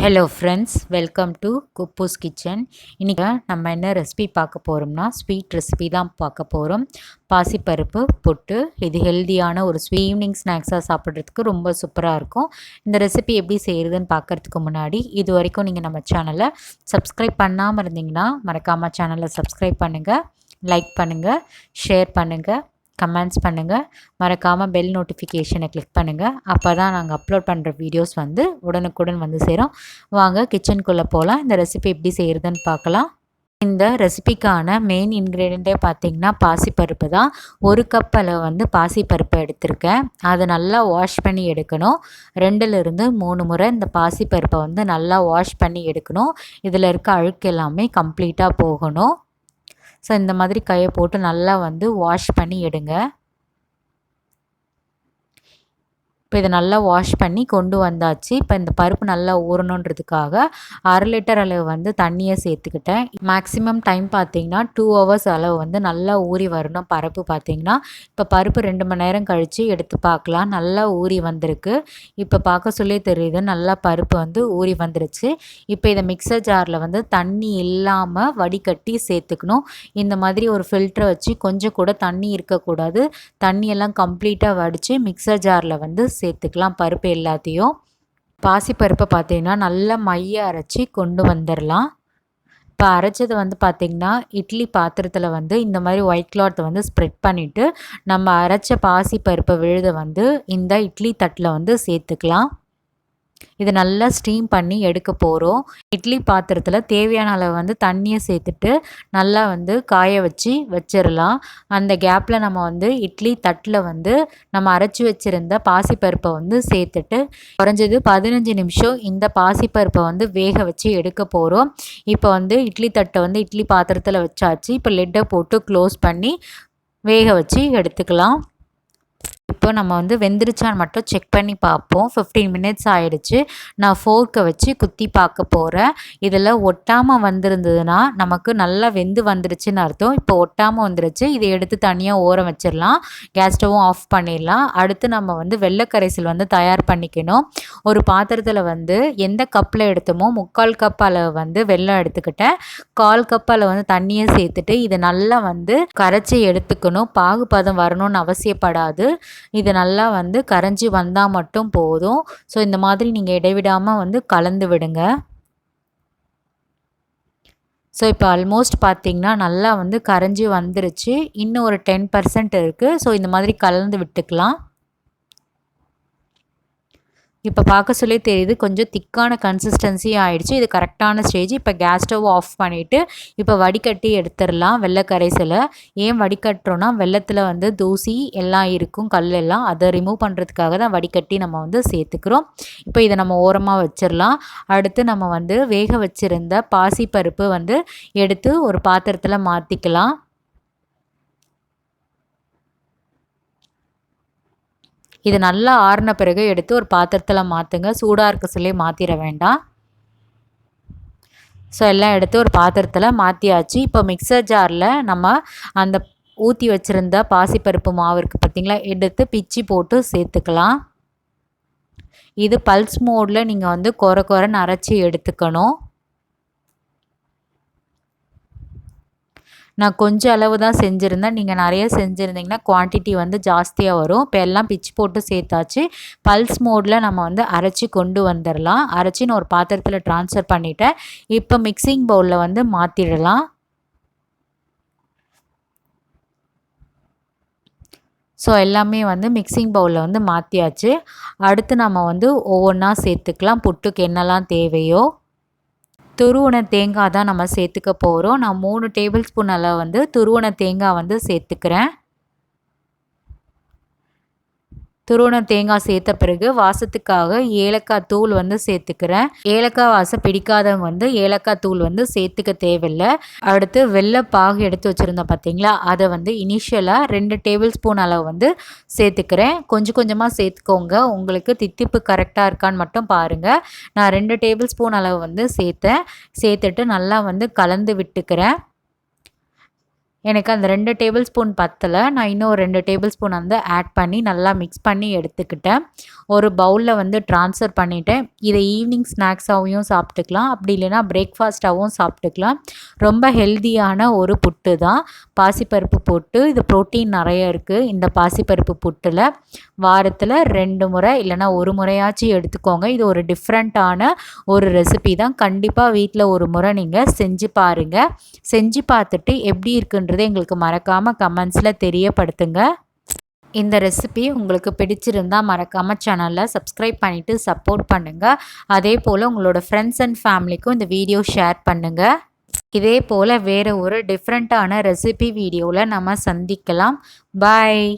Hello friends, welcome to kuboos kitchen. இன்றைக்கி நம்ம என்ன ரெசிபி பார்க்க போகிறோம்னா ஸ்வீட் ரெசிபி தான் பார்க்க போகிறோம். பாசிப்பருப்பு புட்டு. இது ஹெல்தியான ஒரு ஈவினிங் ஸ்நாக்ஸாக சாப்பிட்றதுக்கு ரொம்ப சூப்பராக இருக்கும். இந்த ரெசிபி எப்படி செய்கிறதுன்னு பார்க்குறதுக்கு முன்னாடி இது வரைக்கும் நீங்கள் நம்ம சேனலை சப்ஸ்கிரைப் பண்ணாமல் இருந்தீங்கன்னா மறக்காமல் சேனலை சப்ஸ்கிரைப் பண்ணுங்கள், லைக் பண்ணுங்கள், ஷேர் பண்ணுங்கள், கமெண்ட்ஸ் பண்ணுங்கள். மறக்காமல் பெல் நோட்டிஃபிகேஷனை கிளிக் பண்ணுங்கள். அப்போ தான் நாங்கள் அப்லோட் பண்ணுற வீடியோஸ் வந்து உடனுக்குடன் வந்து சேரும். வாங்க கிச்சனுக்குள்ளே போகலாம். இந்த ரெசிபி எப்படி செய்கிறதுன்னு பார்க்கலாம். இந்த ரெசிபிக்கான மெயின் இன்க்ரீடியண்ட்டே பார்த்திங்கன்னா பாசிப்பருப்பு தான். 1 கப் அளவு வந்து பாசிப்பருப்பை எடுத்திருக்கேன். அதை நல்லா வாஷ் பண்ணி எடுக்கணும். 2லிருந்து 3 முறை இந்த பாசிப்பருப்பை வந்து நல்லா வாஷ் பண்ணி எடுக்கணும். இதில் இருக்க அழுக்கு எல்லாமே கம்ப்ளீட்டாக போகணும். ஸோ இந்த மாதிரி கையை போட்டு நல்லா வந்து வாஷ் பண்ணி எடுங்க. இப்போ இதை நல்லா வாஷ் பண்ணி கொண்டு வந்தாச்சு. இப்போ இந்த பருப்பு நல்லா ஊறணுன்றதுக்காக 1/2 லிட்டர் அளவு வந்து தண்ணியை சேர்த்துக்கிட்டேன். மேக்ஸிமம் டைம் பார்த்திங்கன்னா 2 ஹவர்ஸ் அளவு வந்து நல்லா ஊறி வரணும் பருப்பு பார்த்திங்கன்னா. இப்போ பருப்பு 2 மணி நேரம் கழித்து எடுத்து பார்க்கலாம். நல்லா ஊறி வந்திருக்கு. இப்போ பார்க்க சொல்லி தெரியுது நல்லா பருப்பு வந்து ஊறி வந்துருச்சு. இப்போ இதை மிக்சர் ஜாரில் வந்து தண்ணி இல்லாமல் வடிகட்டி சேர்த்துக்கணும். இந்த மாதிரி ஒரு ஃபில்டரை வச்சு கொஞ்சம் கூட தண்ணி இருக்கக்கூடாது. தண்ணியெல்லாம் கம்ப்ளீட்டாக வடித்து மிக்சர் ஜாரில் வந்து சேர்த்துக்கலாம் பருப்பு எல்லாத்தையும். பாசிப்பருப்பை பார்த்திங்கன்னா நல்லா மைய அரைச்சி கொண்டு வந்துடலாம். இப்போ அரைச்சது வந்து பார்த்திங்கன்னா இட்லி பாத்திரத்தில் வந்து இந்த மாதிரி ஒயிட் கிளாத் வந்து ஸ்ப்ரெட் பண்ணிவிட்டு நம்ம அரைச்ச பாசிப்பருப்பை விழுத வந்து இந்த இட்லி தட்டில் வந்து சேர்த்துக்கலாம். இது நல்லா ஸ்டீம் பண்ணி எடுக்க போகிறோம். இட்லி பாத்திரத்தில் தேவையான அளவு வந்து தண்ணியை சேர்த்துட்டு நல்லா வந்து காய வச்சிடலாம். அந்த கேப்பில் நம்ம வந்து இட்லி தட்டில் வந்து நம்ம அரைச்சி வச்சுருந்த பாசிப்பருப்பை வந்து சேர்த்துட்டு குறைஞ்சது 15 நிமிஷம் இந்த பாசிப்பருப்பை வந்து வேக வச்சு எடுக்க போகிறோம். இப்போ வந்து இட்லி தட்டை வந்து இட்லி பாத்திரத்தில் வச்சாச்சு. இப்போ லிட்டை போட்டு க்ளோஸ் பண்ணி வேக வச்சு எடுத்துக்கலாம். இப்போ நம்ம வந்து வெந்துருச்சான்னு மட்டும் செக் பண்ணி பார்ப்போம். 15 மினிட்ஸ் ஆகிடுச்சு. நான் ஃபோர்க்கை வச்சு குத்தி பார்க்க போகிறேன். இதில் ஒட்டாமல் வந்திருந்ததுன்னா நமக்கு நல்லா வெந்து வந்துருச்சுன்னு அர்த்தம். இப்போ ஒட்டாமல் வந்துருச்சு. இதை எடுத்து தனியாக ஓரம் வச்சிடலாம். கேஸ் ஸ்டவ்வும் ஆஃப் பண்ணிடலாம். அடுத்து நம்ம வந்து வெள்ளை கரைசல் வந்து தயார் பண்ணிக்கணும். ஒரு பாத்திரத்தில் வந்து எந்த கப்பில் எடுத்தோமோ 3/4 கப் அளவு வந்து வெல்லம் எடுத்துக்கிட்டேன். 1/4 கப் அளவு வந்து தண்ணியை சேர்த்துட்டு இதை நல்லா வந்து கரைச்சி எடுத்துக்கணும். பாகுபதம் வரணும்னு அவசியப்படாது. இது நல்லா வந்து கரைஞ்சி வந்தால் மட்டும் போதும். ஸோ இந்த மாதிரி நீங்கள் இடைவிடாமல் வந்து கலந்து விடுங்க. ஸோ இப்போ ஆல்மோஸ்ட் பார்த்திங்கன்னா நல்லா வந்து கரைஞ்சி வந்துருச்சு. இன்னும் ஒரு 10% இருக்குது. ஸோ இந்த மாதிரி கலந்து விட்டுக்கலாம். இப்போ பார்க்க சொல்லி தெரியுது கொஞ்சம் திக்கான கன்சிஸ்டன்சி ஆகிடுச்சு. இது கரெக்டான ஸ்டேஜ். இப்போ கேஸ் ஸ்டவ் ஆஃப் பண்ணிவிட்டு இப்போ வடிகட்டி எடுத்துடலாம் வெள்ளை கரைசலை. ஏன் வடிகட்டுறோன்னா வெள்ளத்தில் வந்து தூசி எல்லாம் இருக்கும், கல் எல்லாம். அதை ரிமூவ் பண்ணுறதுக்காக தான் வடிகட்டி நம்ம வந்து சேர்த்துக்கிறோம். இப்போ இதை நம்ம ஓரமாக வச்சிடலாம். அடுத்து நம்ம வந்து வேக வச்சுருந்த பாசிப்பருப்பு வந்து எடுத்து ஒரு பாத்திரத்தில் மாற்றிக்கலாம். இது நல்லா ஆறின பிறகு எடுத்து ஒரு பாத்திரத்தில் மாற்றுங்க. சூடாக இருக்க சொல்லி மாற்றிட வேண்டாம். ஸோ எல்லாம் எடுத்து ஒரு பாத்திரத்தில் மாற்றியாச்சு. இப்போ மிக்சர் ஜாரில் நம்ம அந்த ஊற்றி வச்சுருந்த பாசிப்பருப்பு மாவு இருக்குது பார்த்திங்களா, எடுத்து பிச்சு போட்டு சேர்த்துக்கலாம். இது பல்ஸ் மோடில் நீங்கள் வந்து கொரன்னு அரைச்சி எடுத்துக்கணும். நான் கொஞ்சம் அளவு தான் செஞ்சுருந்தேன். நீங்கள் நிறைய செஞ்சுருந்தீங்கன்னா குவான்டிட்டி வந்து ஜாஸ்தியாக வரும். இப்போ எல்லாம் பிச்சு போட்டு சேர்த்தாச்சு. பல்ஸ் மோடில் நம்ம வந்து அரைச்சி கொண்டு வந்துடலாம். அரைச்சி நான் ஒரு பாத்திரத்தில் ட்ரான்ஸ்ஃபர் பண்ணிவிட்டேன். இப்போ மிக்சிங் பவுலில் வந்து மாற்றிடலாம். ஸோ எல்லாமே வந்து மிக்சிங் பவுலில் வந்து மாற்றியாச்சு. அடுத்து நம்ம வந்து ஒவ்வொன்றா சேர்த்துக்கலாம். புட்டுக்கு என்னெல்லாம் தேவையோ. துருவன தேங்காய் தான் நம்ம சேர்த்துக்க போகிறோம். நான் 3 டேபிள் ஸ்பூன் அளவு வந்து துருவன தேங்காய் வந்து சேர்த்துக்கிறேன். துருவன தேங்காய் சேர்த்த பிறகு வாசத்துக்காக ஏலக்காய் தூள் வந்து சேர்த்துக்கிறேன். ஏலக்காய் வாசம் பிடிக்காதவங்க வந்து ஏலக்காய் தூள் வந்து சேர்த்துக்க தேவையில்லை. அடுத்து வெள்ளைப்பாகு எடுத்து வச்சுருந்தோம் பார்த்திங்களா, அதை வந்து இனிஷியலாக 2 டேபிள் ஸ்பூன் அளவு வந்து சேர்த்துக்கிறேன். கொஞ்சம் கொஞ்சமாக சேர்த்துக்கோங்க. உங்களுக்கு தித்திப்பு கரெக்டாக இருக்கான்னு மட்டும் பாருங்கள். நான் 2 டேபிள் ஸ்பூன் அளவு வந்து சேர்த்துட்டு நல்லா வந்து கலந்து விட்டுக்கிறேன். எனக்கு அந்த 2 டேபிள் ஸ்பூன் பத்தலை. நான் இன்னும் ஒரு 2 டேபிள் ஸ்பூன் வந்து ஆட் பண்ணி நல்லா மிக்ஸ் பண்ணி எடுத்துக்கிட்டேன். ஒரு பவுலில் வந்து ட்ரான்ஸ்ஃபர் பண்ணிவிட்டேன். இதை ஈவினிங் ஸ்நாக்ஸாகவும் சாப்பிட்டுக்கலாம், அப்படி இல்லைன்னா பிரேக்ஃபாஸ்ட்டாகவும் சாப்பிட்டுக்கலாம். ரொம்ப ஹெல்தியான ஒரு புட்டு தான் பாசிப்பருப்பு புட்டு. இது ப்ரோட்டீன் நிறைய இருக்குது இந்த பாசிப்பருப்பு புட்டில். வாரத்தில் 2 முறை இல்லைனா ஒரு முறையாச்சும் எடுத்துக்கோங்க. இது ஒரு டிஃப்ரெண்ட்டான ஒரு ரெசிபி தான். கண்டிப்பாக வீட்டில் ஒரு முறை நீங்கள் செஞ்சு பாருங்கள். செஞ்சு பார்த்துட்டு எப்படி இருக்குன்றதை எங்களுக்கு மறக்காமல் கமெண்ட்ஸில் தெரியப்படுத்துங்க. இந்த ரெசிபி உங்களுக்கு பிடிச்சிருந்தால் மறக்காமல் சேனலில் சப்ஸ்கிரைப் பண்ணிவிட்டு சப்போர்ட் பண்ணுங்கள். அதே போல் உங்களோட ஃப்ரெண்ட்ஸ் அண்ட் ஃபேமிலிக்கும் இந்த வீடியோ ஷேர் பண்ணுங்கள். இதே போல் வேறு ஒரு டிஃப்ரெண்ட்டான ரெசிபி வீடியோவில் நம்ம சந்திக்கலாம். பாய்.